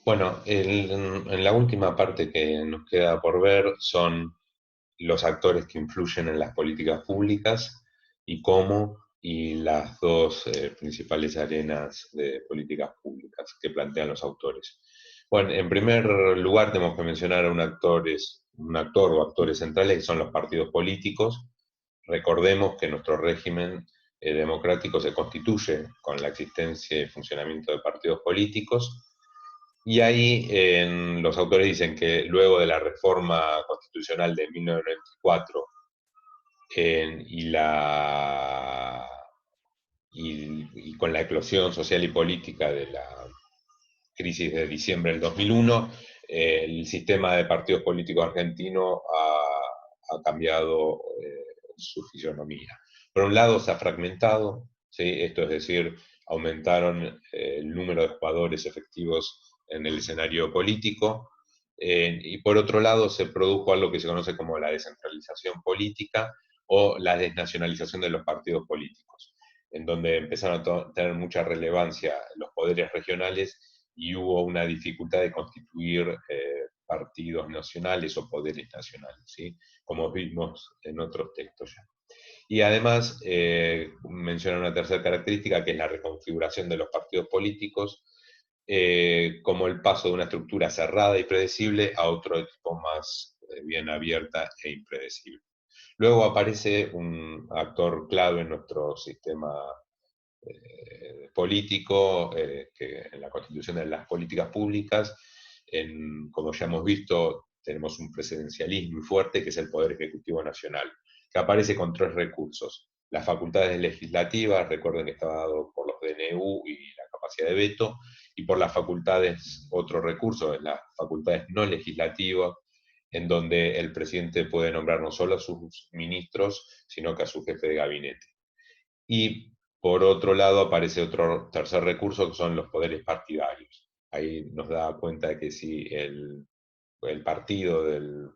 Bueno, en la última parte que nos queda por ver son los actores que influyen en las políticas públicas y cómo, y las dos principales arenas de políticas públicas que plantean los autores. Bueno, en primer lugar tenemos que mencionar a un actor o actores centrales que son los partidos políticos. Recordemos que nuestro régimen democrático se constituye con la existencia y funcionamiento de partidos políticos, y ahí los autores dicen que luego de la reforma constitucional de 1994 y, y con la eclosión social y política de la crisis de diciembre del 2001, el sistema de partidos políticos argentino ha cambiado su fisionomía. Por un lado se ha fragmentado, ¿sí? Esto es decir, aumentaron el número de jugadores efectivos en el escenario político, y por otro lado se produjo algo que se conoce como la descentralización política o la desnacionalización de los partidos políticos, en donde empezaron a tener mucha relevancia los poderes regionales y hubo una dificultad de constituir partidos nacionales o poderes nacionales, ¿sí? Como vimos en otros textos ya. Y además menciona una tercera característica que es la reconfiguración de los partidos políticos, como el paso de una estructura cerrada y predecible a otro tipo más bien abierta e impredecible. Luego aparece un actor clave en nuestro sistema político, que en la constitución de las políticas públicas, como ya hemos visto, tenemos un presidencialismo muy fuerte, que es el Poder Ejecutivo Nacional, que aparece con tres recursos. Las facultades legislativas, recuerden que está dado por los DNU y la capacidad de veto, y por las facultades, otro recurso, las facultades no legislativas, en donde el presidente puede nombrar no solo a sus ministros, sino que a su jefe de gabinete. Y por otro lado aparece otro tercer recurso que son los poderes partidarios. Ahí nos da cuenta de que si el partido del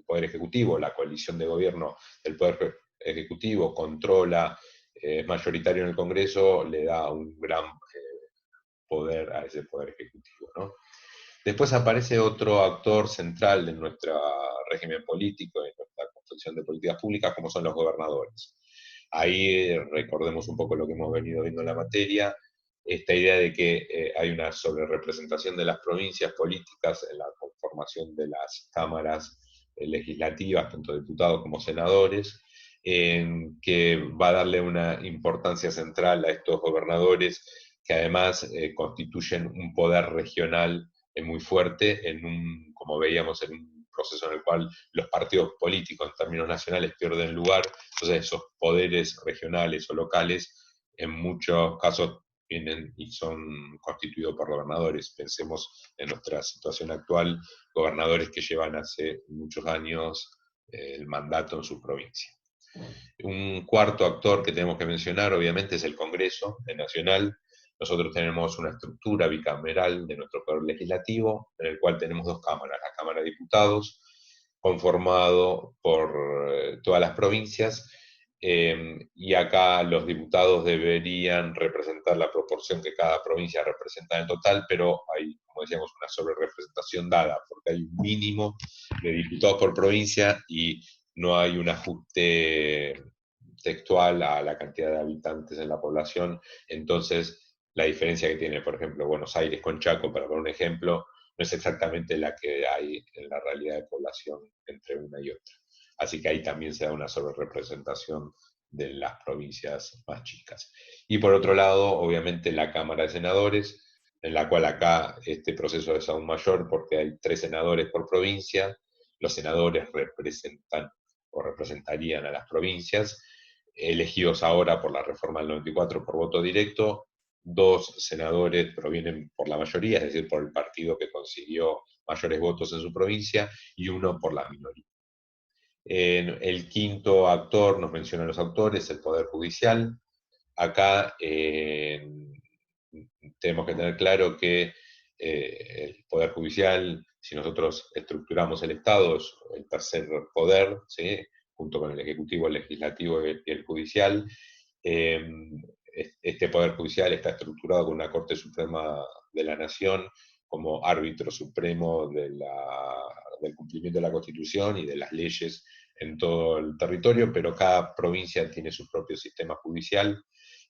Poder Ejecutivo, la coalición de gobierno del Poder Ejecutivo controla, es mayoritario en el Congreso, le da un gran poder a ese Poder Ejecutivo, ¿no? Después aparece otro actor central de nuestro régimen político, de nuestra construcción de políticas públicas, como son los gobernadores. Ahí recordemos un poco lo que hemos venido viendo en la materia, esta idea de que hay una sobrerepresentación de las provincias políticas en la conformación de las cámaras legislativas, tanto diputados como senadores, que va a darle una importancia central a estos gobernadores, que además constituyen un poder regional muy fuerte, como veíamos, en un proceso en el cual los partidos políticos en términos nacionales pierden lugar. Entonces esos poderes regionales o locales en muchos casos vienen y son constituidos por gobernadores. Pensemos en nuestra situación actual, gobernadores que llevan hace muchos años el mandato en su provincia. Un cuarto actor que tenemos que mencionar, obviamente, es el Congreso Nacional. Nosotros tenemos una estructura bicameral de nuestro poder legislativo, en el cual tenemos dos cámaras, la Cámara de Diputados, conformado por todas las provincias, y acá los diputados deberían representar la proporción que cada provincia representa en el total, pero hay, como decíamos, una sobrerepresentación dada, porque hay un mínimo de diputados por provincia y no hay un ajuste textual a la cantidad de habitantes en la población. Entonces, la diferencia que tiene, por ejemplo, Buenos Aires con Chaco, para poner un ejemplo, no es exactamente la que hay en la realidad de población entre una y otra. Así que ahí también se da una sobrerepresentación de las provincias más chicas. Y por otro lado, obviamente, la Cámara de Senadores, en la cual acá este proceso es aún mayor porque hay 3 senadores por provincia. Los senadores representan o representarían a las provincias, elegidos ahora por la reforma del 94 por voto directo. 2 senadores provienen por la mayoría, es decir, por el partido que consiguió mayores votos en su provincia, y uno por la minoría. El quinto actor, nos mencionan los autores, el Poder Judicial. Acá tenemos que tener claro que el Poder Judicial, si nosotros estructuramos el Estado, es el tercer poder, ¿sí? Junto con el Ejecutivo, el Legislativo y el Judicial. Este Poder Judicial está estructurado con una Corte Suprema de la Nación como árbitro supremo del cumplimiento de la Constitución y de las leyes en todo el territorio, pero cada provincia tiene su propio sistema judicial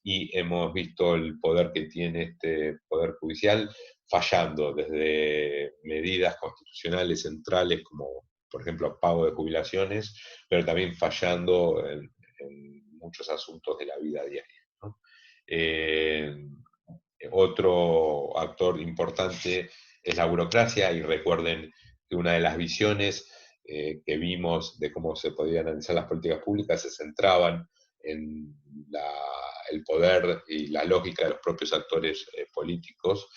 y hemos visto el poder que tiene este poder judicial fallando desde medidas constitucionales centrales como, por ejemplo, pago de jubilaciones, pero también fallando en muchos asuntos de la vida diaria, ¿no? Otro actor importante es la burocracia, y recuerden que una de las visiones que vimos de cómo se podían analizar las políticas públicas se centraban en el poder y la lógica de los propios actores políticos,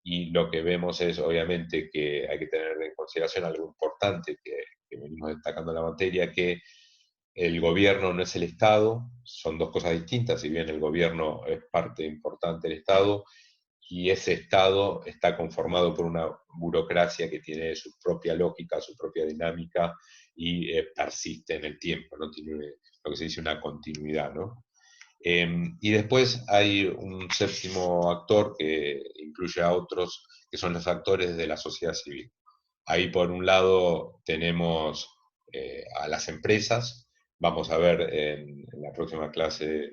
y lo que vemos es obviamente que hay que tener en consideración algo importante que venimos destacando en la materia, que el gobierno no es el Estado, son dos cosas distintas. Si bien el gobierno es parte importante del Estado, y ese Estado está conformado por una burocracia que tiene su propia lógica, su propia dinámica, y persiste en el tiempo, ¿no? Tiene lo que se dice una continuidad, ¿no? Y después hay un séptimo actor que incluye a otros, que son los actores de la sociedad civil. Ahí por un lado tenemos a las empresas. Vamos a ver en la próxima clase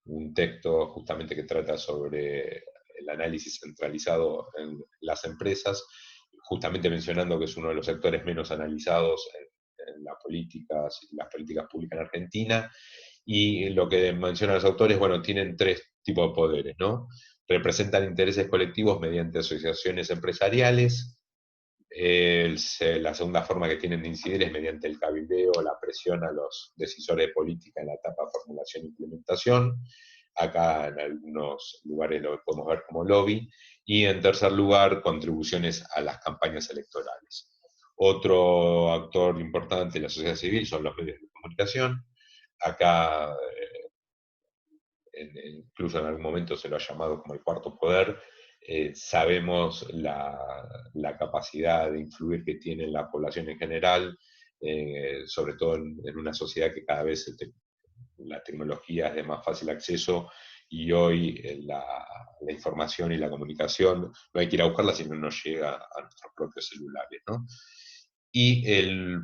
un texto justamente que trata sobre el análisis centralizado en las empresas, justamente mencionando que es uno de los sectores menos analizados en las políticas públicas en Argentina. Y lo que mencionan los autores, bueno, tienen tres tipos de poderes, ¿no? Representan intereses colectivos mediante asociaciones empresariales. La segunda forma que tienen de incidir es mediante el cabildeo, la presión a los decisores de política en la etapa de formulación e implementación. Acá en algunos lugares lo podemos ver como lobby. Y en tercer lugar, contribuciones a las campañas electorales. Otro actor importante de la sociedad civil son los medios de comunicación. Acá, incluso en algún momento se lo ha llamado como el cuarto poder. Sabemos la capacidad de influir que tiene la población en general, sobre todo en una sociedad que cada vez la tecnología es de más fácil acceso, y hoy la información y la comunicación no hay que ir a buscarla, sino nos llega a nuestros propios celulares, ¿no? Y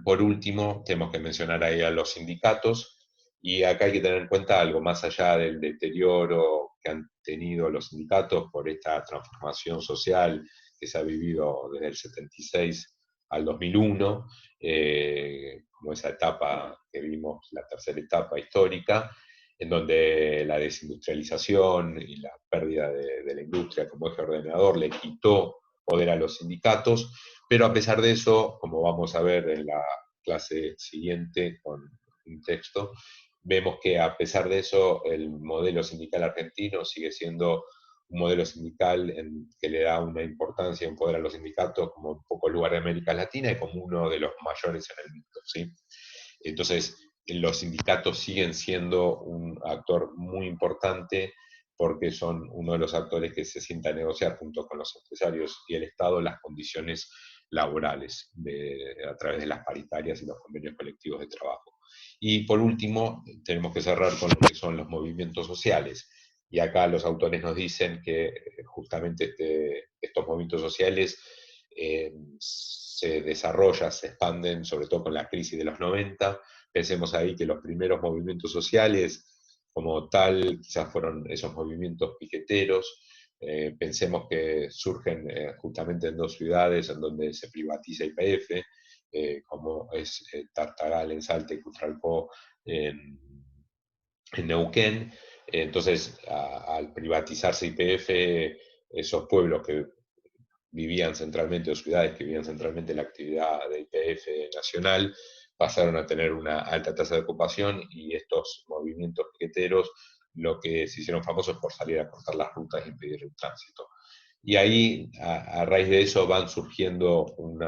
por último, tenemos que mencionar ahí a los sindicatos, y acá hay que tener en cuenta algo más allá del deterioro que han tenido los sindicatos por esta transformación social que se ha vivido desde el 76 al 2001, como esa etapa que vimos, la tercera etapa histórica, en donde la desindustrialización y la pérdida de la industria como eje ordenador le quitó poder a los sindicatos. Pero a pesar de eso, como vamos a ver en la clase siguiente con un texto, vemos que a pesar de eso el modelo sindical argentino sigue siendo un modelo sindical que le da una importancia y un poder a los sindicatos como un poco lugar de América Latina y como uno de los mayores en el mundo, ¿sí? Entonces, los sindicatos siguen siendo un actor muy importante porque son uno de los actores que se sienta a negociar junto con los empresarios y el Estado las condiciones laborales a través de las paritarias y los convenios colectivos de trabajo. Y por último, tenemos que cerrar con lo que son los movimientos sociales. Y acá los autores nos dicen que justamente estos movimientos sociales se desarrollan, se expanden, sobre todo con la crisis de los 90. Pensemos ahí que los primeros movimientos sociales como tal quizás fueron esos movimientos piqueteros. Pensemos que surgen justamente en dos ciudades en donde se privatiza YPF, como es Tartagal en Salta y Cutralcó en Neuquén. Entonces, al privatizarse YPF, esos pueblos que vivían centralmente, o ciudades que vivían centralmente la actividad de YPF nacional, pasaron a tener una alta tasa de ocupación, y estos movimientos piqueteros lo que se hicieron famosos por salir a cortar las rutas y impedir el tránsito. Y ahí, a raíz de eso, van surgiendo un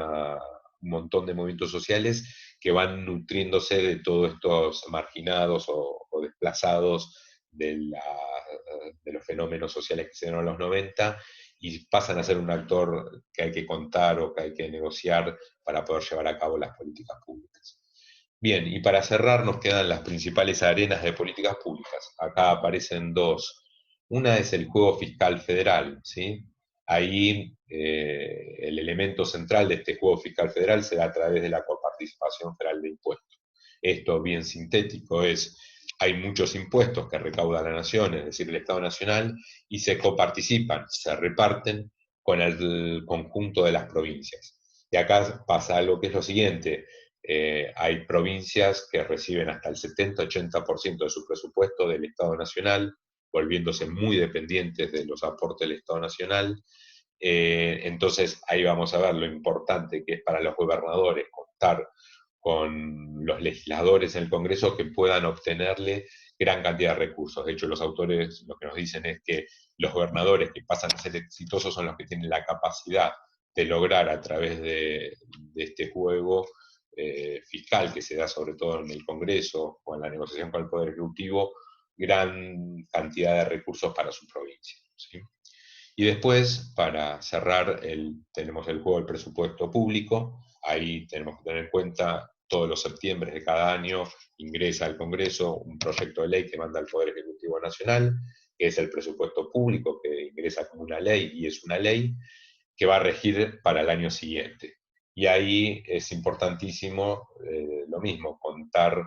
montón de movimientos sociales que van nutriéndose de todos estos marginados o desplazados de los fenómenos sociales que se dieron en los 90, y pasan a ser un actor que hay que contar o que hay que negociar para poder llevar a cabo las políticas públicas. Bien, y para cerrar nos quedan las principales arenas de políticas públicas. Acá aparecen dos. Una es el juego fiscal federal, ¿sí? Ahí el elemento central de este juego fiscal federal se da a través de la coparticipación federal de impuestos. Esto, bien sintético, es: hay muchos impuestos que recauda la nación, es decir, el Estado Nacional, y se coparticipan, se reparten con el conjunto de las provincias. Y acá pasa algo que es lo siguiente: hay provincias que reciben hasta el 70-80% de su presupuesto del Estado Nacional, volviéndose muy dependientes de los aportes del Estado Nacional. Entonces ahí vamos a ver lo importante que es para los gobernadores contar con los legisladores en el Congreso que puedan obtenerle gran cantidad de recursos. De hecho, los autores lo que nos dicen es que los gobernadores que pasan a ser exitosos son los que tienen la capacidad de lograr a través de este juego fiscal que se da sobre todo en el Congreso o en la negociación con el Poder Ejecutivo, gran cantidad de recursos para su provincia, ¿sí? Y después, para cerrar, tenemos el juego del presupuesto público. Ahí tenemos que tener en cuenta: todos los septiembre de cada año ingresa al Congreso un proyecto de ley que manda al Poder Ejecutivo Nacional, que es el presupuesto público, que ingresa como una ley, y es una ley que va a regir para el año siguiente. Y ahí es importantísimo, lo mismo, contar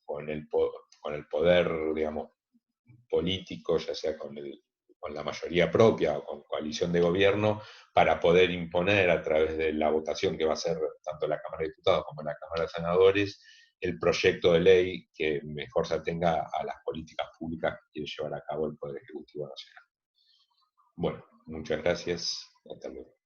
con el poder, digamos, político, ya sea con la mayoría propia o con coalición de gobierno, para poder imponer a través de la votación que va a ser tanto la Cámara de Diputados como la Cámara de Senadores el proyecto de ley que mejor se atenga a las políticas públicas que quiere llevar a cabo el Poder Ejecutivo Nacional. Bueno, muchas gracias. Hasta luego.